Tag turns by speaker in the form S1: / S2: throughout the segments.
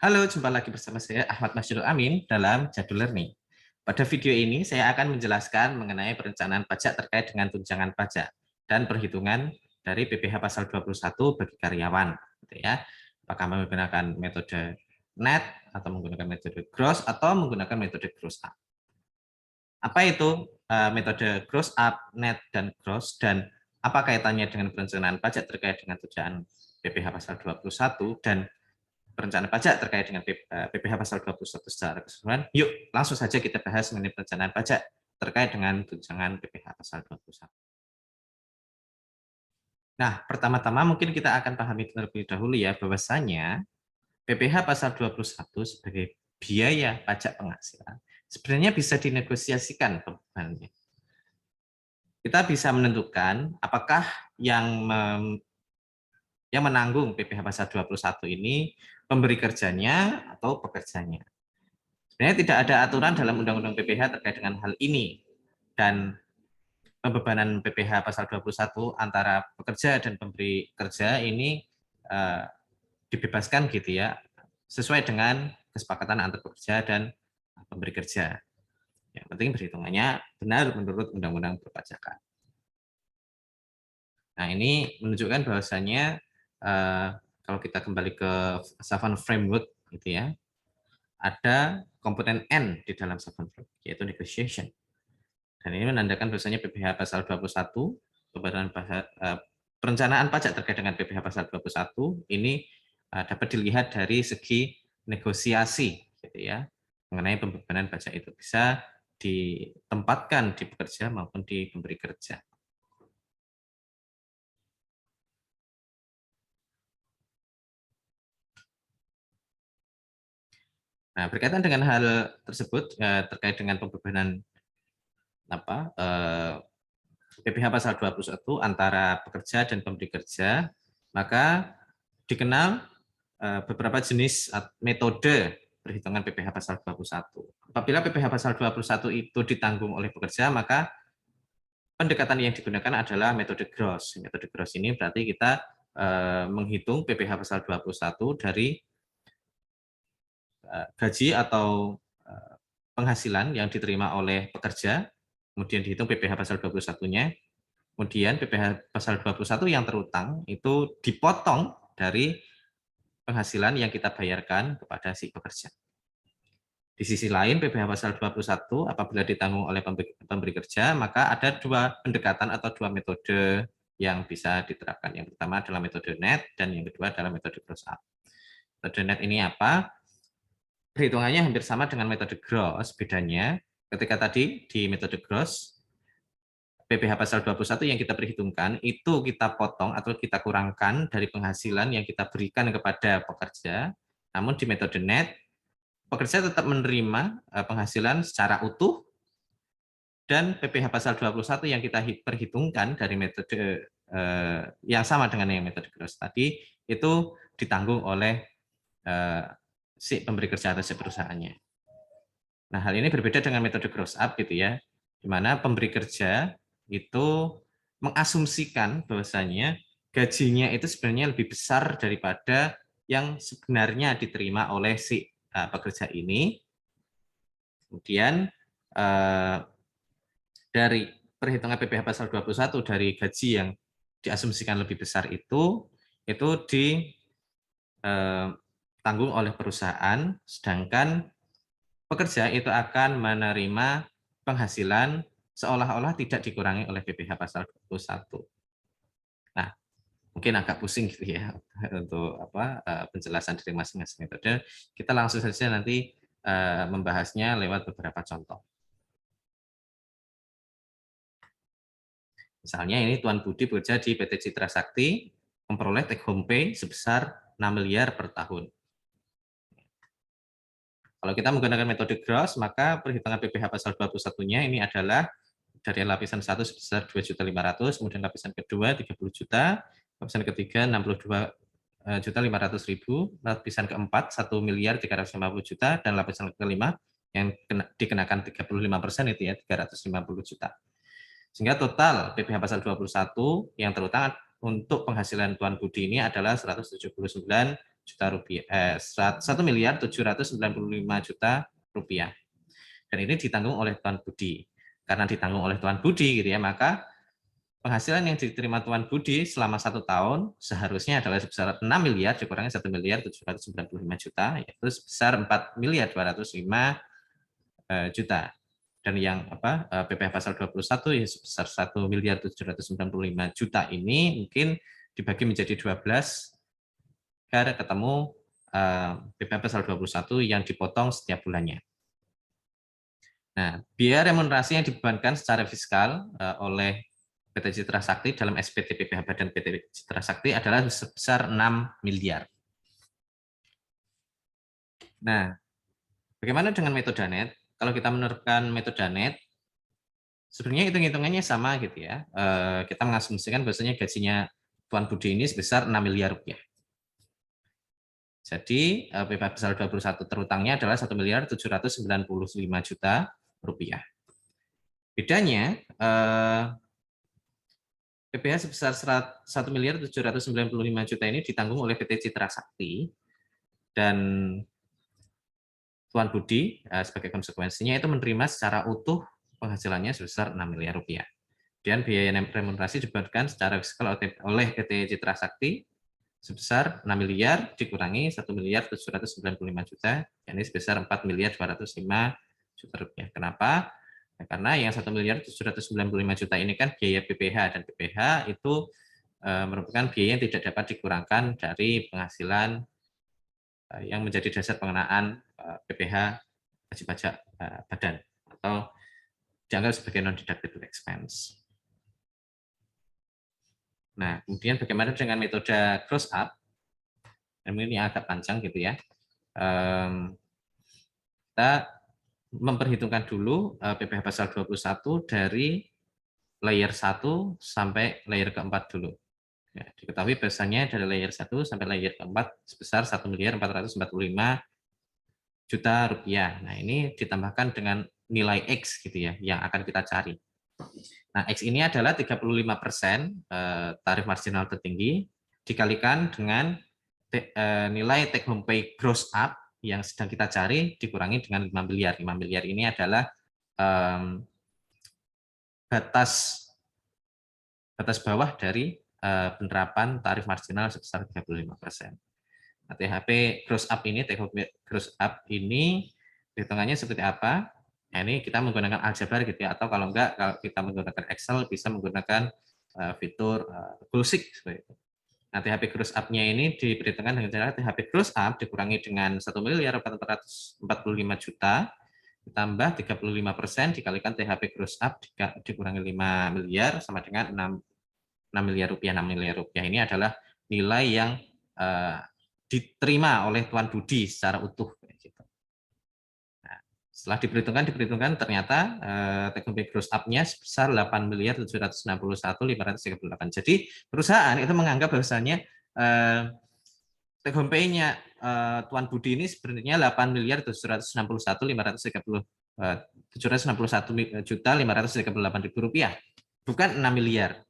S1: Halo, jumpa lagi bersama saya Ahmad Masyrul Amin dalam Jadul Learning. Pada video ini saya akan menjelaskan mengenai perencanaan pajak terkait dengan tunjangan pajak dan perhitungan dari PPh pasal 21 bagi karyawan, gitu ya. Apakah menggunakan metode net atau menggunakan metode gross atau menggunakan metode gross up. Apa itu metode gross up, net dan gross, dan apa kaitannya dengan perencanaan pajak terkait dengan tunjangan PPh pasal 21 dan perencanaan pajak terkait dengan PPh pasal 21 secara keseluruhan. Yuk, langsung saja kita bahas mengenai perencanaan pajak terkait dengan tunjangan PPh pasal 21. Nah, pertama-tama mungkin kita akan pahami terlebih dahulu ya bahwasanya PPh pasal 21 sebagai biaya pajak penghasilan sebenarnya bisa dinegosiasikan bebannya. Kita bisa menentukan apakah yang menanggung PPh pasal 21 ini pemberi kerjanya atau pekerjanya. Sebenarnya tidak ada aturan dalam Undang-Undang PPh terkait dengan hal ini, dan pembebanan PPh pasal 21 antara pekerja dan pemberi kerja ini dibebaskan gitu ya, sesuai dengan kesepakatan antar pekerja dan pemberi kerja. Yang penting perhitungannya benar menurut Undang-Undang Perpajakan. Nah, ini menunjukkan bahwasanya kalau kita kembali ke Savant Framework gitu ya, ada komponen N di dalam Savant Framework, yaitu negotiation. Dan ini menandakan bahwasanya PPh pasal 21, perencanaan pajak terkait dengan PPh pasal 21 ini dapat dilihat dari segi negosiasi gitu ya, mengenai pembebanan pajak itu bisa ditempatkan di pekerja maupun di pemberi kerja. Nah, berkaitan dengan hal tersebut terkait dengan pembebanan PPh pasal 21 antara pekerja dan pemberi kerja, maka dikenal beberapa jenis metode perhitungan PPh pasal 21. Apabila PPh pasal 21 itu ditanggung oleh pekerja, maka pendekatan yang digunakan adalah metode gross. Metode gross ini berarti kita menghitung PPh pasal 21 dari gaji atau penghasilan yang diterima oleh pekerja, kemudian dihitung PPh pasal 21-nya, kemudian PPh pasal 21 yang terutang itu dipotong dari penghasilan yang kita bayarkan kepada si pekerja. Di sisi lain, PPh pasal 21 apabila ditanggung oleh pemberi kerja, maka ada dua pendekatan atau dua metode yang bisa diterapkan. Yang pertama adalah metode net dan yang kedua adalah metode gross up. Metode net ini apa? Perhitungannya hampir sama dengan metode gross, bedanya ketika tadi di metode gross, PPh pasal 21 yang kita perhitungkan itu kita potong atau kita kurangkan dari penghasilan yang kita berikan kepada pekerja. Namun di metode net, pekerja tetap menerima penghasilan secara utuh, dan PPh pasal 21 yang kita perhitungkan dari metode yang sama dengan yang metode gross tadi itu ditanggung oleh si pemberi kerja atau si perusahaannya. Nah, hal ini berbeda dengan metode gross up gitu ya, di mana pemberi kerja itu mengasumsikan bahwasanya gajinya itu sebenarnya lebih besar daripada yang sebenarnya diterima oleh si pekerja ini. Kemudian dari perhitungan PPh pasal 21 dari gaji yang diasumsikan lebih besar itu ditanggung oleh perusahaan, sedangkan pekerja itu akan menerima penghasilan seolah-olah tidak dikurangi oleh PPh pasal 21. Nah, mungkin agak pusing gitu ya untuk penjelasan dari masing-masing metode. Kita langsung saja nanti membahasnya lewat beberapa contoh. Misalnya ini Tuan Budi bekerja di PT Citra Sakti, memperoleh take home pay sebesar 6 miliar per tahun. Kalau kita menggunakan metode gross, maka perhitungan PPh pasal 21-nya ini adalah dari lapisan 1 sebesar 2.500.000, kemudian lapisan kedua 30 juta, lapisan ketiga 62.500.000, lapisan keempat 1.350.000.000, dan lapisan kelima yang dikenakan 35% itu ya 350 juta. Sehingga total PPh pasal 21 yang terutang untuk penghasilan Tuan Budi ini adalah 179 juta rupiah, 1.795.000.000 rupiah. Dan ini ditanggung oleh Tuan Budi. Karena ditanggung oleh Tuan Budi gitu ya, maka penghasilan yang diterima Tuan Budi selama 1 tahun seharusnya adalah sebesar 6 miliar dikurangi 1.795.000.000, yaitu sebesar 4.205.000.000. Dan yang PPh pasal 21 ya sebesar 1.795.000.000 ini mungkin dibagi menjadi 12 agar ketemu PPh pasal 21 yang dipotong setiap bulannya. Nah, biaya remunerasi yang dibebankan secara fiskal oleh PT Citra Sakti dalam SPT PPh Badan PT Citra Sakti adalah sebesar 6 miliar. Nah, bagaimana dengan metode net? Kalau kita menerapkan metode net, sebenarnya hitung-hitungannya sama gitu ya. Kita mengasumsikan bahwasanya gajinya Tuan Budi ini sebesar 6 miliar rupiah. Jadi PPh pasal 21 terutangnya adalah 1.795.000.000 rupiah. Bedanya PPh sebesar 1.795.000.000 ini ditanggung oleh PT Citra Sakti, dan Tuan Budi sebagai konsekuensinya itu menerima secara utuh penghasilannya sebesar 6 miliar rupiah. Dan biaya remunerasi dibebankan secara fiskal oleh PT Citra Sakti sebesar 6 miliar dikurangi 1.795.000.000, yakni sebesar 4.205.000.000 rupiah. Kenapa? Ya, karena yang 1.795.000.000 ini kan biaya PPh, dan PPh itu merupakan biaya yang tidak dapat dikurangkan dari penghasilan yang menjadi dasar pengenaan PPh wajib pajak badan, atau dianggap sebagai non-deductible expense. Nah, kemudian bagaimana dengan metode gross up? Ini agak panjang gitu ya. Kita memperhitungkan dulu PPh pasal 21 dari layer 1 sampai layer keempat dulu. Ya, diketahui bahasanya dari layer 1 sampai layer keempat sebesar 1.445.000.000 rupiah. Nah, ini ditambahkan dengan nilai X gitu ya, yang akan kita cari. Nah, X ini adalah 35% tarif marginal tertinggi dikalikan dengan nilai take home pay gross up yang sedang kita cari dikurangi dengan 5 miliar. 5 miliar ini adalah batas bawah dari penerapan tarif marginal sebesar 35%. Nah, THP gross up ini, take home gross up ini hitungannya seperti apa? Nah, ini kita menggunakan aljabar gitu ya, atau kalau enggak, kalau kita menggunakan Excel bisa menggunakan fitur Gulsik seperti itu. Nah, THP gross up-nya ini diperhitungkan dengan cara THP gross up dikurangi dengan 1.445.000.000 ditambah 35% dikalikan THP gross up dikurangi 5 miliar sama dengan 6 miliar rupiah. 6 miliar rupiah ini adalah nilai yang diterima oleh Tuan Budi secara utuh. Nah, setelah diperhitungkan ternyata take home pay gross up-nya sebesar 8.761.538. Jadi perusahaan itu menganggap bahwasanya take home pay-nya Tuan Budi ini sebenarnya 8.761.538.000 rupiah, bukan 6 miliar.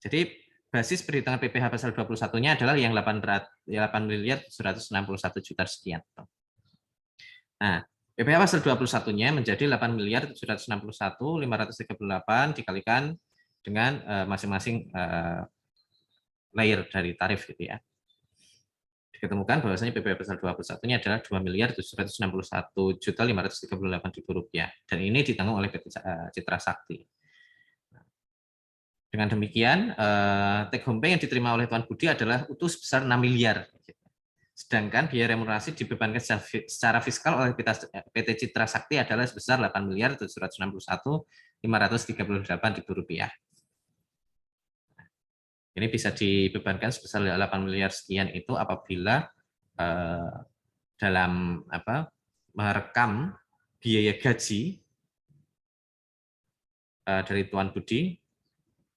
S1: Jadi basis perhitungan PPh pasal 21-nya adalah yang 8.761.000.000 sekian. Nah, PPh pasal 21-nya menjadi 8.761.538 dikalikan dengan masing-masing layer dari tarif gitu ya. Diketemukan bahwasanya PPh pasal 21-nya adalah 2.761.538.000 rupiah, dan ini ditanggung oleh PT Citra Sakti. Dengan demikian, take home pay yang diterima oleh Tuan Budi adalah utuh sebesar 6 miliar. Sedangkan biaya remunerasi dibebankan secara fiskal oleh PT Citra Sakti adalah sebesar 8.761.538.000 rupiah. Ini bisa dibebankan sebesar 8 miliar sekian itu apabila dalam merekam biaya gaji dari Tuan Budi,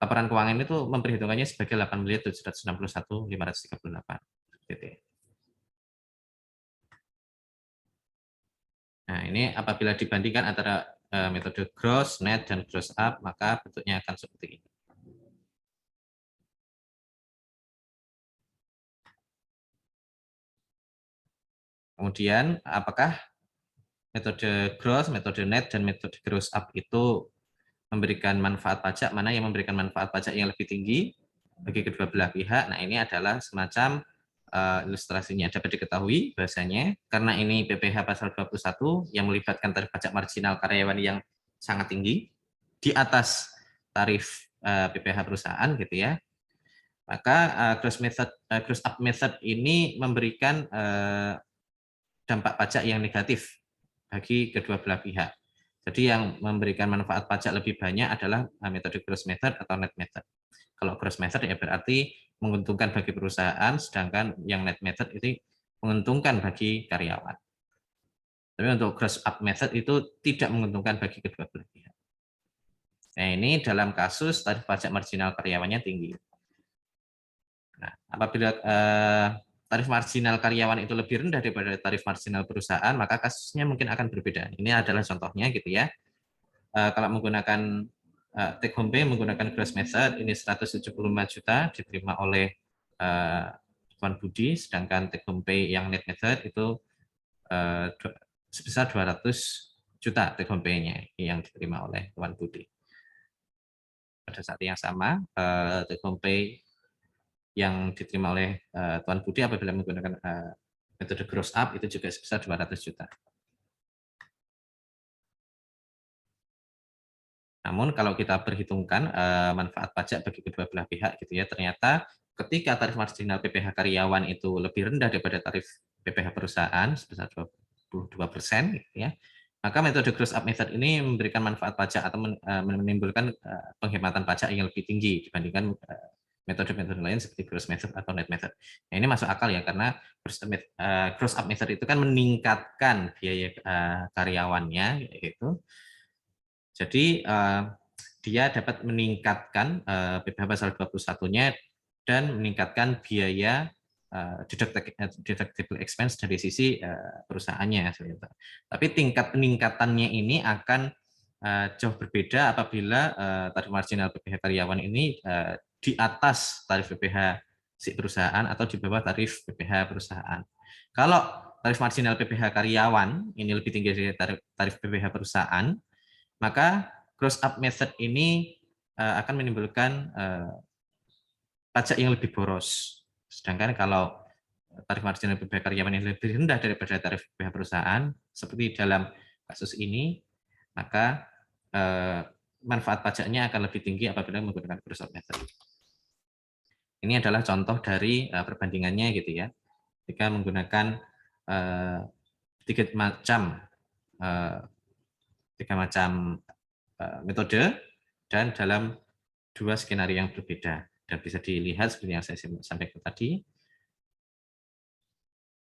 S1: laporan keuangan itu memperhitungkannya sebagai 8.761.538. Nah, ini apabila dibandingkan antara metode gross, net, dan gross up, maka bentuknya akan seperti ini. Kemudian apakah metode gross, metode net, dan metode gross up itu memberikan manfaat pajak, mana yang memberikan manfaat pajak yang lebih tinggi bagi kedua belah pihak. Nah, ini adalah semacam ilustrasinya. Dapat diketahui bahasanya karena ini PPh pasal 21 yang melibatkan tarif pajak marginal karyawan yang sangat tinggi di atas tarif PPh perusahaan gitu ya. Maka gross up method ini memberikan dampak pajak yang negatif bagi kedua belah pihak. Jadi yang memberikan manfaat pajak lebih banyak adalah metode gross method atau net method. Kalau gross method ya berarti menguntungkan bagi perusahaan, sedangkan yang net method itu menguntungkan bagi karyawan. Tapi untuk gross up method itu tidak menguntungkan bagi kedua belah pihak. Nah, ini dalam kasus tarif pajak marginal karyawannya tinggi. Nah, apabila tarif marginal karyawan itu lebih rendah daripada tarif marginal perusahaan, maka kasusnya mungkin akan berbeda. Ini adalah contohnya gitu ya. Kalau menggunakan take home pay menggunakan gross method, ini 175 juta diterima oleh Tuan Budi, sedangkan take home pay yang net method itu sebesar 200 juta take home pay-nya yang diterima oleh Tuan Budi. Pada saat yang sama, take home pay yang diterima oleh Tuan Budi apabila menggunakan metode gross up itu juga sebesar 200 juta. Namun kalau kita perhitungkan manfaat pajak bagi kedua belah pihak gitu ya, ternyata ketika tarif marginal PPh karyawan itu lebih rendah daripada tarif PPh perusahaan sebesar 22% gitu ya, maka metode gross up method ini memberikan manfaat pajak atau menimbulkan penghematan pajak yang lebih tinggi dibandingkan metode-metode lain seperti gross method atau net method. Nah, ini masuk akal ya karena gross up method itu kan meningkatkan biaya karyawannya gitu. Jadi dia dapat meningkatkan PPh pasal 21-nya dan meningkatkan biaya deductible expense dari sisi perusahaannya. Tapi tingkat peningkatannya ini akan jauh berbeda apabila tarif marginal PPh karyawan ini di atas tarif PPh si perusahaan atau di bawah tarif PPh perusahaan. Kalau tarif marginal PPh karyawan ini lebih tinggi dari tarif PPh perusahaan, maka gross up method ini akan menimbulkan pajak yang lebih boros. Sedangkan kalau tarif marginal PPh karyawan yang lebih rendah daripada tarif PPh perusahaan, seperti dalam kasus ini, maka manfaat pajaknya akan lebih tinggi apabila menggunakan gross up method. Ini adalah contoh dari perbandingannya gitu ya. Jika menggunakan tiga macam metode dan dalam dua skenario yang berbeda. Dan bisa dilihat seperti yang saya sampaikan tadi,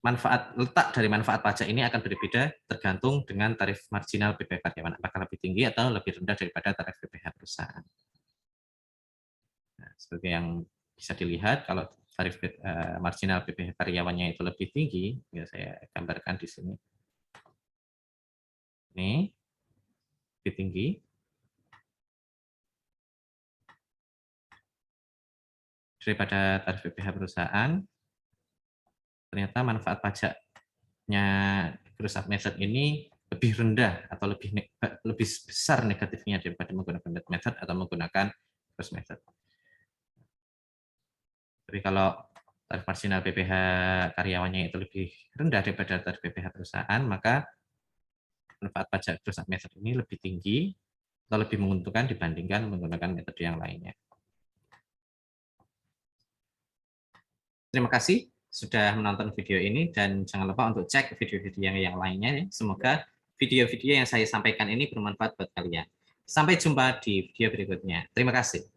S1: letak dari manfaat pajak ini akan berbeda tergantung dengan tarif marginal PPh karyawan, apakah lebih tinggi atau lebih rendah daripada tarif PPh perusahaan. Nah, seperti yang bisa dilihat, kalau tarif marginal PPh karyawannya itu lebih tinggi, ya saya gambarkan di sini. Ini lebih tinggi. Daripada tarif PPh perusahaan, ternyata manfaat pajaknya gross up method ini lebih rendah atau lebih besar negatifnya daripada menggunakan net method atau menggunakan gross method. Tapi kalau tarif marginal PPh karyawannya itu lebih rendah daripada tarif PPh perusahaan, maka manfaat pajak gross up method ini lebih tinggi atau lebih menguntungkan dibandingkan menggunakan metode yang lainnya. Terima kasih sudah menonton video ini dan jangan lupa untuk cek video-video yang lainnya. Semoga video-video yang saya sampaikan ini bermanfaat buat kalian. Sampai jumpa di video berikutnya. Terima kasih.